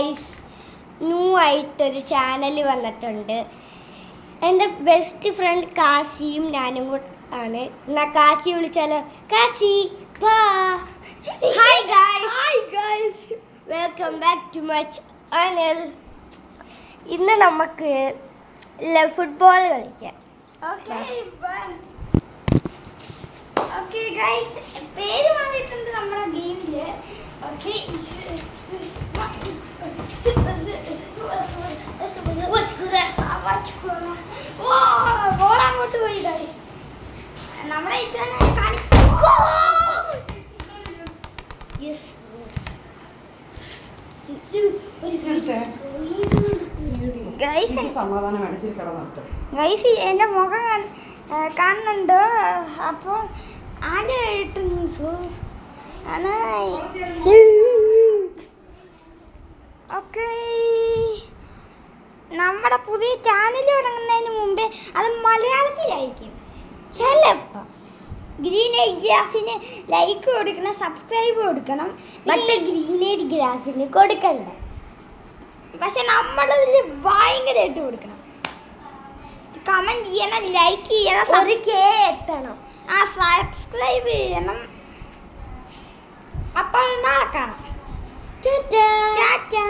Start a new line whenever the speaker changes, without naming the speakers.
Guys, new ആയിട്ടൊരു channel വന്നിട്ടുണ്ട്. എൻ്റെ ബെസ്റ്റ് ഫ്രണ്ട് കാശിയും ഞാനും കൂടെ ആണ്. എന്നാ കാശി വിളിച്ചാലോ? കാശി വാ. Hi guys, welcome back to my channel. ഇന്ന് നമുക്ക് ഫുട്ബോൾ കളിക്കാം. ഓക്കെ ഗൈസ്, പേര് മാറിയിട്ടുണ്ട് നമ്മുടെ ഗെയിമില്. ഓക്കെ, അങ്ങോട്ട് പോയി ഗൈസ്. നമ്മളെ ഗൈസ് എൻ്റെ മുഖം കാണുന്നുണ്ട്. അപ്പോൾ ആദ്യമായിട്ട് ഓക്കെ, നമ്മുടെ പുതിയ ചാനൽ തുടങ്ങുന്നതിന് മുമ്പേ അത് മലയാളത്തിലായിരിക്കും. ചിലപ്പോൾ ഗ്രീനേഡ് ഗ്രാസിന് ലൈക്ക് കൊടുക്കണം, സബ്സ്ക്രൈബ് കൊടുക്കണം. പക്ഷേ ഗ്രീനേഡ് ഗ്രാസിന് കൊടുക്കണ്ട, പക്ഷെ നമ്മളതിൽ ഭയങ്കരമായിട്ട് കൊടുക്കണം. കമൻറ്റ് ചെയ്യണം, ലൈക്ക് ചെയ്യണം, ഒരു കെ എത്തണം, സബ്സ്ക്രൈബ് ചെയ്യണം. അപ്പോൾ നാളെ കാണാം. ടാറ്റാ.